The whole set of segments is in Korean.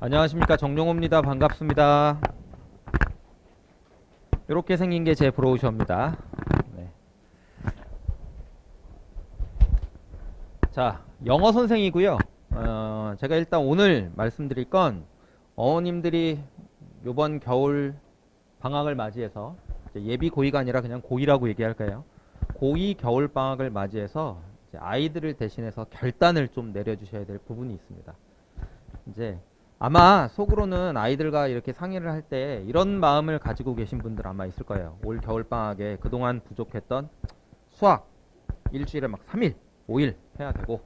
안녕하십니까, 정용호입니다. 반갑습니다. 이렇게 생긴 게 제 브로셔입니다. 네. 자, 영어 선생이고요. 제가 일단 오늘 말씀드릴 건 어머님들이 이번 겨울 방학을 맞이해서 예비 고이가 아니라 그냥 고이라고 얘기할까요? 고이 겨울 방학을 맞이해서 이제 아이들을 대신해서 결단을 좀 내려주셔야 될 부분이 있습니다. 이제 아마 속으로는 아이들과 이렇게 상의를 할 때 이런 마음을 가지고 계신 분들 아마 있을 거예요. 올 겨울방학에 그동안 부족했던 수학 일주일에 막 3일, 5일 해야 되고,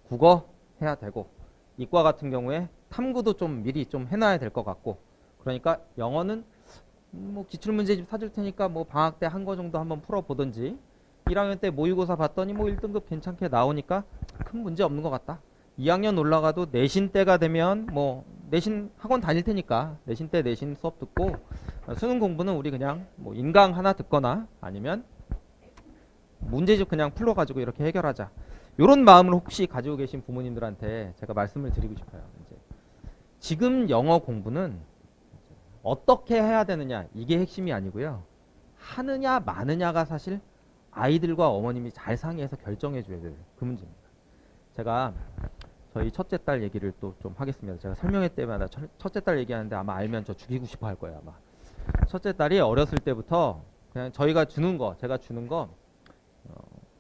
국어 해야 되고, 이과 같은 경우에 탐구도 좀 미리 좀 해놔야 될 것 같고, 그러니까 영어는 뭐 기출문제집 사줄 테니까 뭐 방학 때 한 거 정도 한번 풀어보든지, 1학년 때 모의고사 봤더니 뭐 1등급 괜찮게 나오니까 큰 문제 없는 것 같다. 2학년 올라가도 내신 때가 되면 뭐 내신 학원 다닐 테니까 내신 때 내신 수업 듣고, 수능 공부는 우리 그냥 뭐 인강 하나 듣거나 아니면 문제집 그냥 풀어가지고 이렇게 해결하자. 이런 마음을 혹시 가지고 계신 부모님들한테 제가 말씀을 드리고 싶어요. 이제 지금 영어 공부는 어떻게 해야 되느냐, 이게 핵심이 아니고요. 하느냐 마느냐가 사실 아이들과 어머님이 잘 상의해서 결정해 줘야 될 그 문제입니다. 제가 저희 첫째 딸 얘기를 또 좀 하겠습니다. 제가 설명회 때마다 첫째 딸 얘기하는데 아마 알면 저 죽이고 싶어 할 거예요, 아마. 첫째 딸이 어렸을 때부터 그냥 저희가 주는 거, 제가 주는 거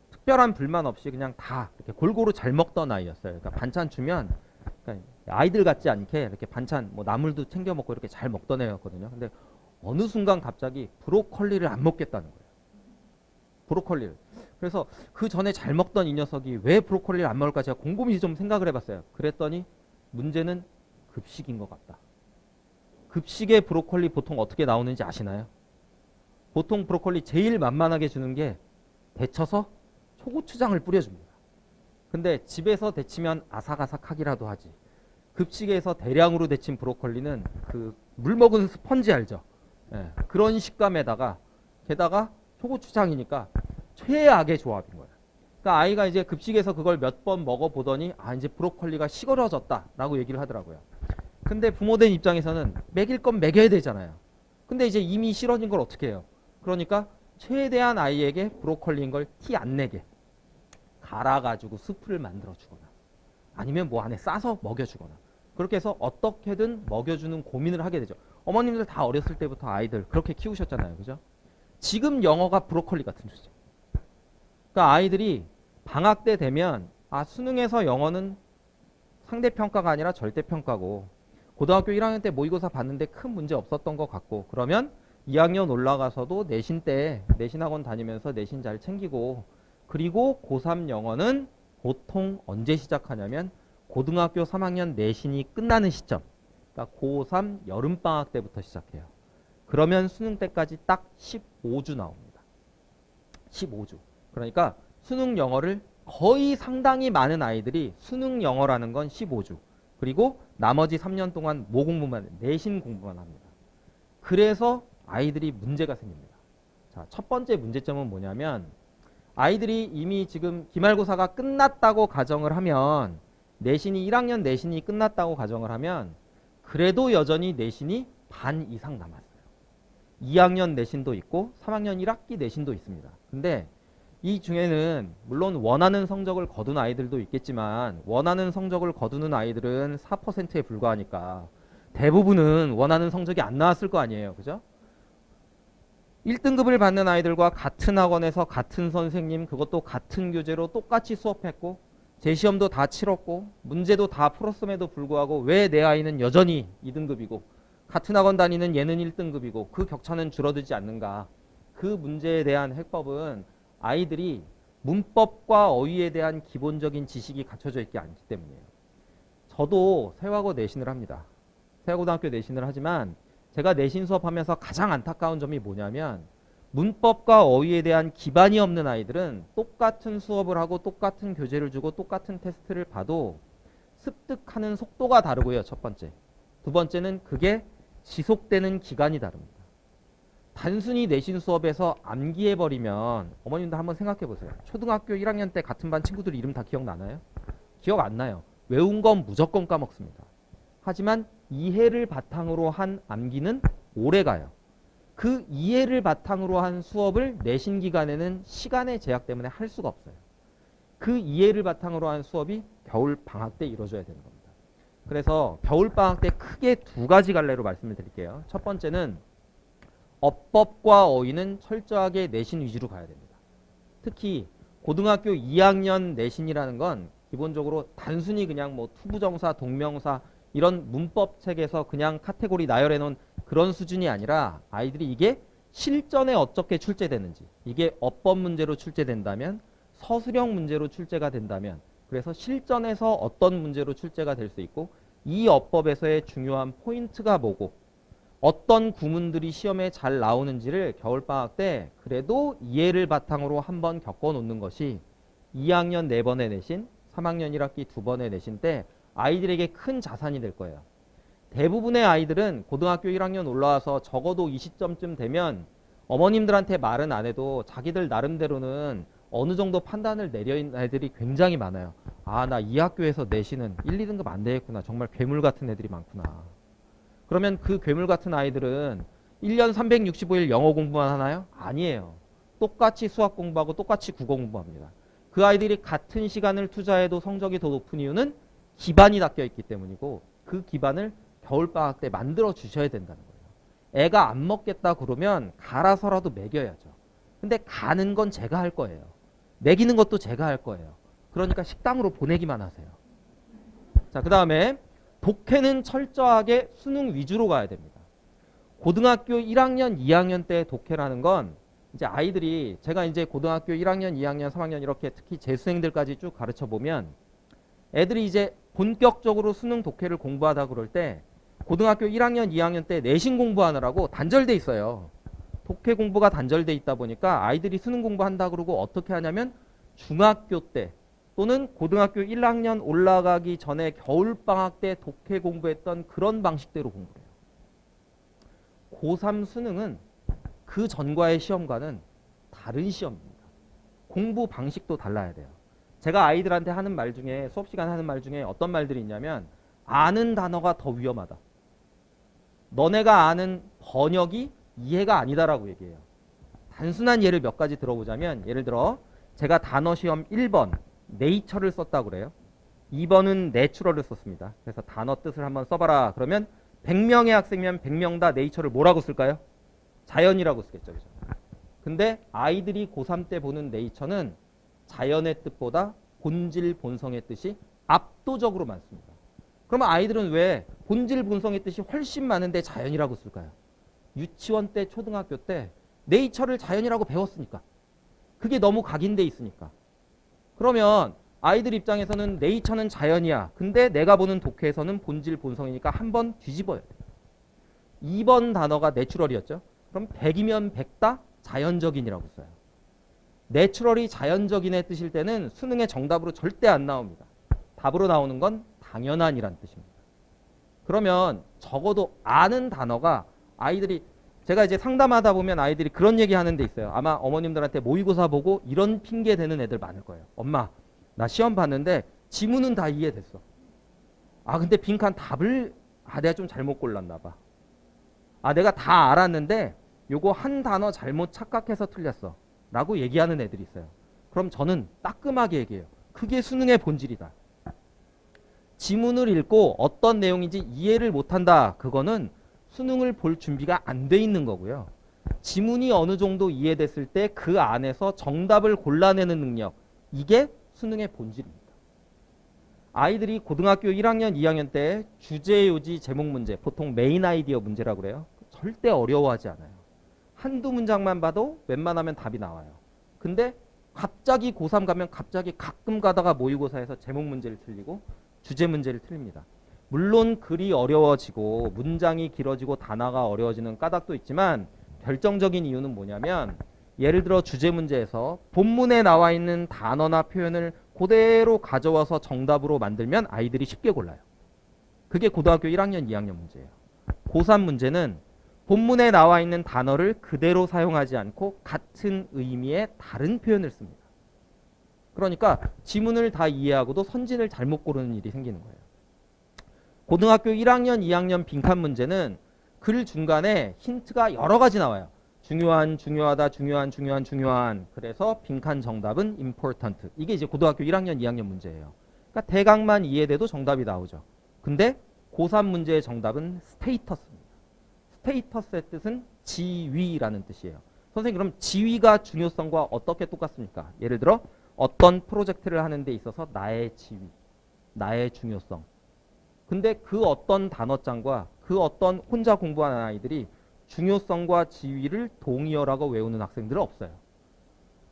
특별한 불만 없이 그냥 다 이렇게 골고루 잘 먹던 아이였어요. 그러니까 반찬 주면 그러니까 아이들 같지 않게 이렇게 반찬 뭐 나물도 챙겨 먹고 이렇게 잘 먹던 애였거든요. 근데 어느 순간 갑자기 브로콜리를 안 먹겠다는 거예요. 브로콜리를. 그래서 그 전에 잘 먹던 이 녀석이 왜 브로콜리를 안 먹을까 제가 곰곰이 좀 생각을 해봤어요. 그랬더니 문제는 급식인 것 같다. 급식에 브로콜리 보통 어떻게 나오는지 아시나요? 보통 브로콜리 제일 만만하게 주는 게 데쳐서 초고추장을 뿌려줍니다. 근데 집에서 데치면 아삭아삭하기라도 하지. 급식에서 대량으로 데친 브로콜리는 그 물 먹은 스펀지 알죠? 예, 그런 식감에다가 게다가 초고추장이니까 최악의 조합인 거예요. 그러니까 아이가 이제 급식에서 그걸 몇 번 먹어보더니 아 이제 브로콜리가 식어졌다라고 얘기를 하더라고요. 근데 부모된 입장에서는 먹일 건 먹여야 되잖아요. 근데 이제 이미 싫어진 걸 어떻게 해요? 그러니까 최대한 아이에게 브로콜리인 걸 티 안 내게 갈아가지고 스프를 만들어 주거나 아니면 뭐 안에 싸서 먹여주거나 그렇게 해서 어떻게든 먹여주는 고민을 하게 되죠. 어머님들 다 어렸을 때부터 아이들 그렇게 키우셨잖아요. 그죠? 지금 영어가 브로콜리 같은 주제. 그러니까 아이들이 방학 때 되면 아 수능에서 영어는 상대평가가 아니라 절대평가고 고등학교 1학년 때 모의고사 봤는데 큰 문제 없었던 것 같고 그러면 2학년 올라가서도 내신 때 내신학원 다니면서 내신 잘 챙기고 그리고 고3 영어는 보통 언제 시작하냐면 고등학교 3학년 내신이 끝나는 시점 그러니까 고3 여름방학 때부터 시작해요. 그러면 수능 때까지 딱 15주 나옵니다. 15주. 그러니까 수능 영어를 거의 상당히 많은 아이들이 수능 영어라는 건 15주. 그리고 나머지 3년 동안 뭐 공부만, 내신 공부만 합니다. 그래서 아이들이 문제가 생깁니다. 자, 첫 번째 문제점은 뭐냐면 아이들이 이미 지금 기말고사가 끝났다고 가정을 하면 내신이 1학년 내신이 끝났다고 가정을 하면 그래도 여전히 내신이 반 이상 남았어요. 2학년 내신도 있고 3학년 1학기 내신도 있습니다. 근데 이 중에는 물론 원하는 성적을 거둔 아이들도 있겠지만 원하는 성적을 거두는 아이들은 4%에 불과하니까 대부분은 원하는 성적이 안 나왔을 거 아니에요. 그죠? 1등급을 받는 아이들과 같은 학원에서 같은 선생님 그것도 같은 교재로 똑같이 수업했고 재시험도 다 치렀고 문제도 다 풀었음에도 불구하고 왜 내 아이는 여전히 2등급이고 같은 학원 다니는 얘는 1등급이고 그 격차는 줄어들지 않는가. 그 문제에 대한 해법은 아이들이 문법과 어휘에 대한 기본적인 지식이 갖춰져 있지 않기 때문이에요. 저도 세화고 내신을 합니다. 세화고등학교 내신을 하지만 제가 내신 수업하면서 가장 안타까운 점이 뭐냐면 문법과 어휘에 대한 기반이 없는 아이들은 똑같은 수업을 하고 똑같은 교재를 주고 똑같은 테스트를 봐도 습득하는 속도가 다르고요. 첫 번째. 두 번째는 그게 지속되는 기간이 다릅니다. 단순히 내신 수업에서 암기해버리면 어머님들 한번 생각해보세요. 초등학교 1학년 때 같은 반 친구들 이름 다 기억나나요? 기억 안 나요. 외운 건 무조건 까먹습니다. 하지만 이해를 바탕으로 한 암기는 오래 가요. 그 이해를 바탕으로 한 수업을 내신 기간에는 시간의 제약 때문에 할 수가 없어요. 그 이해를 바탕으로 한 수업이 겨울 방학 때 이루어져야 되는 겁니다. 그래서 겨울 방학 때 크게 두 가지 갈래로 말씀을 드릴게요. 첫 번째는 어법과 어휘는 철저하게 내신 위주로 가야 됩니다. 특히 고등학교 2학년 내신이라는 건 기본적으로 단순히 그냥 뭐 투부정사, 동명사 이런 문법 책에서 그냥 카테고리 나열해 놓은 그런 수준이 아니라 아이들이 이게 실전에 어떻게 출제되는지, 이게 어법 문제로 출제된다면, 서술형 문제로 출제가 된다면, 그래서 실전에서 어떤 문제로 출제가 될 수 있고 이 어법에서의 중요한 포인트가 뭐고 어떤 구문들이 시험에 잘 나오는지를 겨울방학 때 그래도 이해를 바탕으로 한번 겪어놓는 것이 2학년 4번에 내신, 3학년 1학기 2번에 내신 때 아이들에게 큰 자산이 될 거예요. 대부분의 아이들은 고등학교 1학년 올라와서 적어도 이 시점쯤 되면 어머님들한테 말은 안 해도 자기들 나름대로는 어느 정도 판단을 내려있는 애들이 굉장히 많아요. 아, 나 이 학교에서 내신은 1, 2등급 안 되겠구나. 정말 괴물 같은 애들이 많구나. 그러면 그 괴물 같은 아이들은 1년 365일 영어 공부만 하나요? 아니에요. 똑같이 수학 공부하고 똑같이 국어 공부합니다. 그 아이들이 같은 시간을 투자해도 성적이 더 높은 이유는 기반이 닦여 있기 때문이고 그 기반을 겨울방학 때 만들어 주셔야 된다는 거예요. 애가 안 먹겠다 그러면 갈아서라도 먹여야죠. 근데 가는 건 제가 할 거예요. 먹이는 것도 제가 할 거예요. 그러니까 식당으로 보내기만 하세요. 자, 그 다음에 독해는 철저하게 수능 위주로 가야 됩니다. 고등학교 1학년, 2학년 때 독해라는 건 이제 아이들이 제가 이제 고등학교 1학년, 2학년, 3학년 이렇게 특히 재수생들까지 쭉 가르쳐 보면 애들이 이제 본격적으로 수능 독해를 공부하다 그럴 때 고등학교 1학년, 2학년 때 내신 공부하느라고 단절돼 있어요. 독해 공부가 단절돼 있다 보니까 아이들이 수능 공부한다 그러고 어떻게 하냐면 중학교 때 또는 고등학교 1학년 올라가기 전에 겨울방학 때 독해 공부했던 그런 방식대로 공부해요. 고3 수능은 그 전과의 시험과는 다른 시험입니다. 공부 방식도 달라야 돼요. 제가 아이들한테 하는 말 중에 수업 시간에 하는 말 중에 어떤 말들이 있냐면 아는 단어가 더 위험하다. 너네가 아는 번역이 이해가 아니다라고 얘기해요. 단순한 예를 몇 가지 들어보자면 예를 들어 제가 단어 시험 1번 네이처를 썼다고 그래요. 2번은 내추럴을 썼습니다. 그래서 단어 뜻을 한번 써봐라. 그러면 100명의 학생이면 100명 다 네이처를 뭐라고 쓸까요? 자연이라고 쓰겠죠. 그죠? 근데 아이들이 고3 때 보는 네이처는 자연의 뜻보다 본질 본성의 뜻이 압도적으로 많습니다. 그러면 아이들은 왜 본질 본성의 뜻이 훨씬 많은데 자연이라고 쓸까요? 유치원 때 초등학교 때 네이처를 자연이라고 배웠으니까. 그게 너무 각인돼 있으니까. 그러면 아이들 입장에서는 네이처는 자연이야. 근데 내가 보는 독해에서는 본질 본성이니까 한번 뒤집어야 돼요. 2번 단어가 내추럴이었죠. 그럼 100이면 100다 자연적인이라고 써요. 내추럴이 자연적인의 뜻일 때는 수능의 정답으로 절대 안 나옵니다. 답으로 나오는 건 당연한이란 뜻입니다. 그러면 적어도 아는 단어가 아이들이 제가 이제 상담하다 보면 아이들이 그런 얘기 하는 데 있어요. 아마 어머님들한테 모의고사 보고 이런 핑계 대는 애들 많을 거예요. 엄마, 나 시험 봤는데 지문은 다 이해됐어. 아, 근데 빈칸 답을 내가 좀 잘못 골랐나 봐. 아, 내가 다 알았는데 요거 한 단어 잘못 착각해서 틀렸어. 라고 얘기하는 애들이 있어요. 그럼 저는 따끔하게 얘기해요. 그게 수능의 본질이다. 지문을 읽고 어떤 내용인지 이해를 못한다. 그거는 수능을 볼 준비가 안 돼 있는 거고요. 지문이 어느 정도 이해됐을 때 그 안에서 정답을 골라내는 능력. 이게 수능의 본질입니다. 아이들이 고등학교 1학년, 2학년 때 주제, 요지, 제목 문제, 보통 메인 아이디어 문제라고 그래요. 절대 어려워하지 않아요. 한두 문장만 봐도 웬만하면 답이 나와요. 근데 갑자기 고3 가면 갑자기 가끔 가다가 모의고사에서 제목 문제를 틀리고 주제 문제를 틀립니다. 물론 글이 어려워지고 문장이 길어지고 단어가 어려워지는 까닭도 있지만 결정적인 이유는 뭐냐면 예를 들어 주제 문제에서 본문에 나와 있는 단어나 표현을 그대로 가져와서 정답으로 만들면 아이들이 쉽게 골라요. 그게 고등학교 1학년, 2학년 문제예요. 고3 문제는 본문에 나와 있는 단어를 그대로 사용하지 않고 같은 의미의 다른 표현을 씁니다. 그러니까 지문을 다 이해하고도 선진을 잘못 고르는 일이 생기는 거예요. 고등학교 1학년, 2학년 빈칸 문제는 글 중간에 힌트가 여러 가지 나와요. 중요한, 중요하다, 중요한, 중요한, 중요한. 그래서 빈칸 정답은 important. 이게 이제 고등학교 1학년, 2학년 문제예요. 그러니까 대강만 이해돼도 정답이 나오죠. 근데 고3 문제의 정답은 스테이터스입니다. 스테이터스의 뜻은 지위라는 뜻이에요. 선생님, 그럼 지위가 중요성과 어떻게 똑같습니까? 예를 들어 어떤 프로젝트를 하는 데 있어서 나의 지위, 나의 중요성. 근데 그 어떤 단어장과 그 어떤 혼자 공부하는 아이들이 중요성과 지위를 동의어라고 외우는 학생들은 없어요.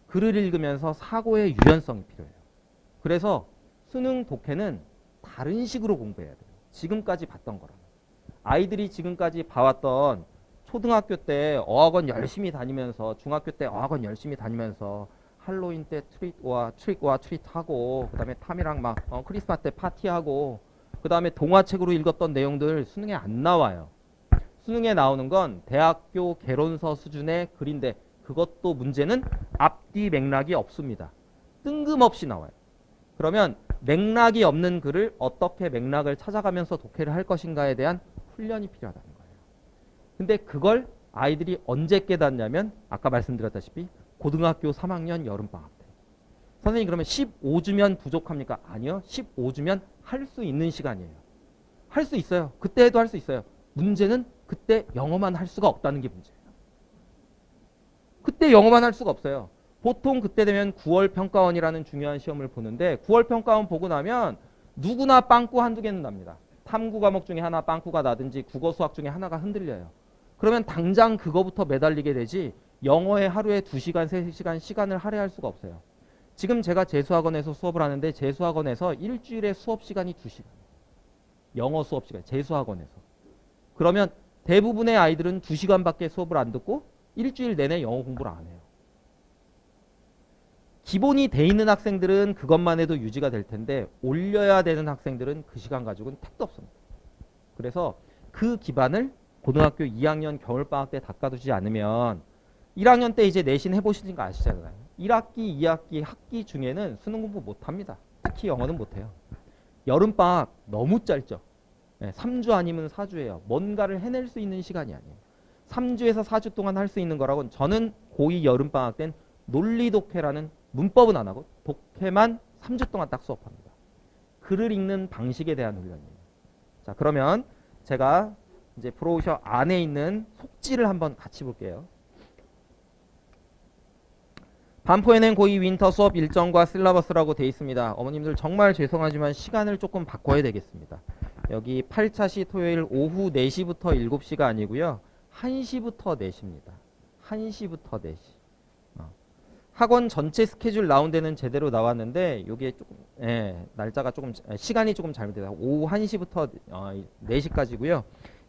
글을 읽으면서 사고의 유연성이 필요해요. 그래서 수능 독해는 다른 식으로 공부해야 돼요. 지금까지 봤던 거랑. 아이들이 지금까지 봐왔던 초등학교 때 어학원 열심히 다니면서 중학교 때 어학원 열심히 다니면서 할로윈 때 트릭 하고 그다음에 탐이랑 막 크리스마스 때 파티하고 그다음에 동화책으로 읽었던 내용들 수능에 안 나와요. 수능에 나오는 건 대학교 개론서 수준의 글인데 그것도 문제는 앞뒤 맥락이 없습니다. 뜬금없이 나와요. 그러면 맥락이 없는 글을 어떻게 맥락을 찾아가면서 독해를 할 것인가에 대한 훈련이 필요하다는 거예요. 근데 그걸 아이들이 언제 깨닫냐면 아까 말씀드렸다시피 고등학교 3학년 여름방학 때. 선생님 그러면 15주면 부족합니까? 아니요. 15주면 할 수 있는 시간이에요. 할 수 있어요. 그때 해도 할 수 있어요. 문제는 그때 영어만 할 수가 없다는 게 문제예요. 그때 영어만 할 수가 없어요. 보통 그때 되면 9월 평가원이라는 중요한 시험을 보는데 9월 평가원 보고 나면 누구나 빵꾸 한두 개는 납니다. 탐구 과목 중에 하나 빵꾸가 나든지 국어 수학 중에 하나가 흔들려요. 그러면 당장 그거부터 매달리게 되지 영어에 하루에 2시간, 3시간 시간을 할애할 수가 없어요. 지금 제가 재수학원에서 수업을 하는데 재수학원에서 일주일에 수업 시간이 2시간. 영어 수업 시간, 재수학원에서. 그러면 대부분의 아이들은 2시간밖에 수업을 안 듣고 일주일 내내 영어 공부를 안 해요. 기본이 돼 있는 학생들은 그것만 해도 유지가 될 텐데 올려야 되는 학생들은 그 시간 가지고는 택도 없습니다. 그래서 그 기반을 고등학교 2학년 겨울방학 때 닦아두지 않으면 1학년 때 이제 내신 해보시는 거 아시잖아요. 1학기, 2학기 학기 중에는 수능 공부 못합니다. 특히 영어는 못해요. 여름방학 너무 짧죠. 3주 아니면 4주예요. 뭔가를 해낼 수 있는 시간이 아니에요. 3주에서 4주 동안 할 수 있는 거라고는 저는 고2 여름방학 땐 논리 독해라는 문법은 안 하고 독해만 3주 동안 딱 수업합니다. 글을 읽는 방식에 대한 훈련이에요. 자, 그러면 제가 이제 브로셔 안에 있는 속지를 한번 같이 볼게요. 반포에는 고2 윈터 수업 일정과 실러버스라고 되어 있습니다. 어머님들 정말 죄송하지만 시간을 조금 바꿔야 되겠습니다. 여기 8차시 토요일 오후 4시부터 7시가 아니고요. 1시부터 4시입니다. 1시부터 4시. 학원 전체 스케줄 나온 데는 제대로 나왔는데 이게 조금 날짜가 조금 시간이 조금 잘못돼서 오후 1시부터 4시까지고요.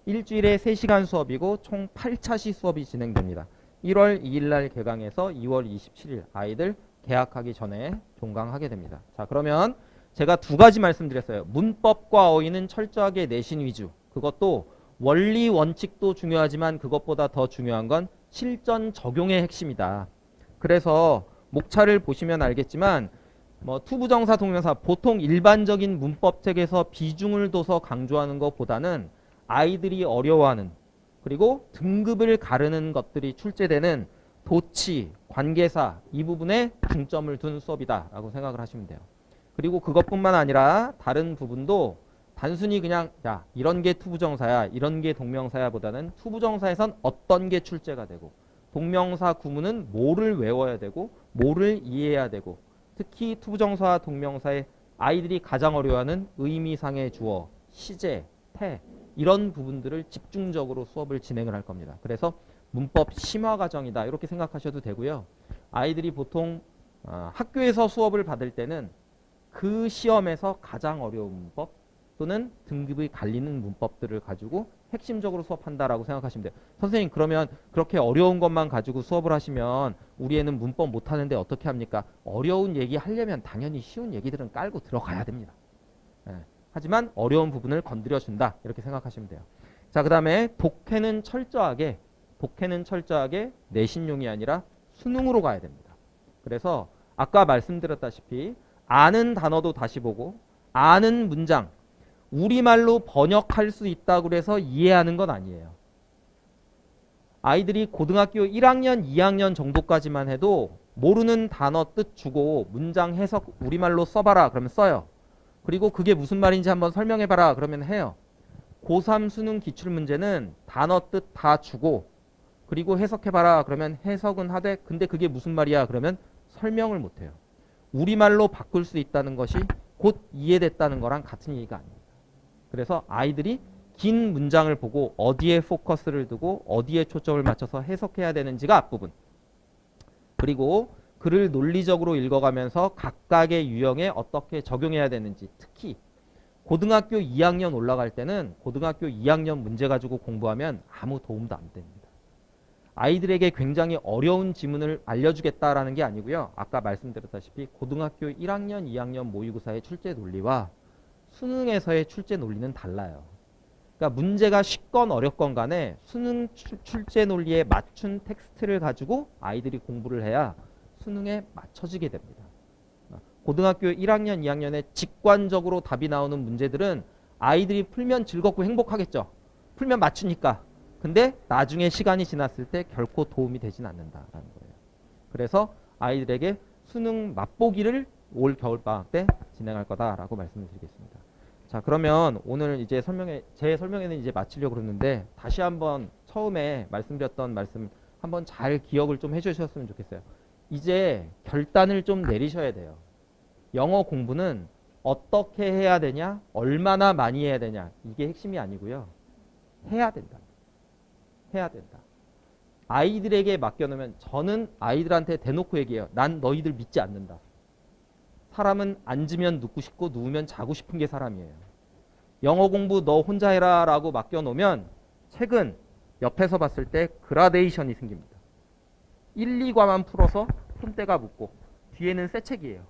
일주일에 3시간 수업이고 총 8차시 수업이 진행됩니다. 1월 2일 날 개강해서 2월 27일 아이들 개학하기 전에 종강하게 됩니다. 자, 그러면 제가 두 가지 말씀드렸어요. 문법과 어휘는 철저하게 내신 위주. 그것도 원리 원칙도 중요하지만 그것보다 더 중요한 건 실전 적용의 핵심이다. 그래서 목차를 보시면 알겠지만 투부정사 동명사 보통 일반적인 문법책에서 비중을 둬서 강조하는 것보다는 아이들이 어려워하는 그리고 등급을 가르는 것들이 출제되는 도치, 관계사 이 부분에 중점을 둔 수업이다라고 생각을 하시면 돼요. 그리고 그것뿐만 아니라 다른 부분도 단순히 그냥 야 이런 게 투부정사야 이런 게 동명사야 보다는 투부정사에선 어떤 게 출제가 되고 동명사 구문은 뭐를 외워야 되고 뭐를 이해해야 되고 특히 투부정사와 동명사의 아이들이 가장 어려워하는 의미상의 주어, 시제, 태 이런 부분들을 집중적으로 수업을 진행을 할 겁니다. 그래서 문법 심화 과정이다 이렇게 생각하셔도 되고요. 아이들이 보통 학교에서 수업을 받을 때는 그 시험에서 가장 어려운 문법 또는 등급이 갈리는 문법들을 가지고 핵심적으로 수업한다라고 생각하시면 돼요. 선생님 그러면 그렇게 어려운 것만 가지고 수업을 하시면 우리 애는 문법 못하는데 어떻게 합니까? 어려운 얘기 하려면 당연히 쉬운 얘기들은 깔고 들어가야 됩니다. 하지만 어려운 부분을 건드려준다 이렇게 생각하시면 돼요. 자, 그 다음에 독해는 철저하게 내신용이 아니라 수능으로 가야 됩니다. 그래서 아까 말씀드렸다시피 아는 단어도 다시 보고 아는 문장 우리말로 번역할 수 있다고 해서 이해하는 건 아니에요. 아이들이 고등학교 1학년, 2학년 정도까지만 해도 모르는 단어 뜻 주고 문장 해석 우리말로 써봐라 그러면 써요. 그리고 그게 무슨 말인지 한번 설명해봐라 그러면 해요. 고3 수능 기출문제는 단어 뜻 다 주고 그리고 해석해봐라 그러면 해석은 하되 근데 그게 무슨 말이야 그러면 설명을 못해요. 우리말로 바꿀 수 있다는 것이 곧 이해됐다는 거랑 같은 얘기가 아닙니다. 그래서 아이들이 긴 문장을 보고 어디에 포커스를 두고 어디에 초점을 맞춰서 해석해야 되는지가 앞부분. 그리고 글을 논리적으로 읽어가면서 각각의 유형에 어떻게 적용해야 되는지 특히 고등학교 2학년 올라갈 때는 고등학교 2학년 문제 가지고 공부하면 아무 도움도 안 됩니다. 아이들에게 굉장히 어려운 지문을 알려주겠다라는 게 아니고요. 아까 말씀드렸다시피 고등학교 1학년, 2학년 모의고사의 출제 논리와 수능에서의 출제 논리는 달라요. 그러니까 문제가 쉽건 어렵건 간에 수능 출제 논리에 맞춘 텍스트를 가지고 아이들이 공부를 해야 수능에 맞춰지게 됩니다. 고등학교 1학년, 2학년에 직관적으로 답이 나오는 문제들은 아이들이 풀면 즐겁고 행복하겠죠. 풀면 맞추니까. 근데 나중에 시간이 지났을 때 결코 도움이 되진 않는다라는 거예요. 그래서 아이들에게 수능 맛보기를 올 겨울방학 때 진행할 거다라고 말씀을 드리겠습니다. 자, 그러면 오늘 이제 제 설명회는 이제 마치려고 그러는데 다시 한번 처음에 말씀드렸던 말씀 한번 잘 기억을 좀 해주셨으면 좋겠어요. 이제 결단을 좀 내리셔야 돼요. 영어 공부는 어떻게 해야 되냐, 얼마나 많이 해야 되냐 이게 핵심이 아니고요. 해야 된다. 해야 된다. 아이들에게 맡겨놓으면 저는 아이들한테 대놓고 얘기해요. 난 너희들 믿지 않는다. 사람은 앉으면 눕고 싶고 누우면 자고 싶은 게 사람이에요. 영어 공부 너 혼자 해라 라고 맡겨놓으면 책은 옆에서 봤을 때 그라데이션이 생깁니다. 1, 2과만 풀어서 손때가 묻고 뒤에는 새 책이에요.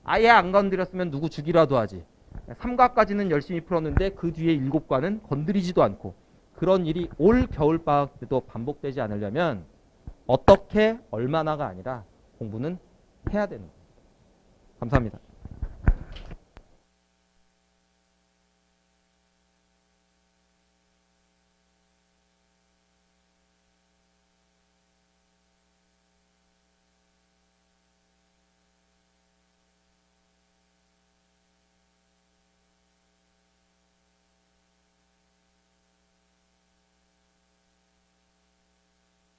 아예 안 건드렸으면 누구 주기라도 하지. 3과까지는 열심히 풀었는데 그 뒤에 7과는 건드리지도 않고 그런 일이 올 겨울방학 때도 반복되지 않으려면 어떻게 얼마나가 아니라 공부는 해야 되는 겁니다. 감사합니다.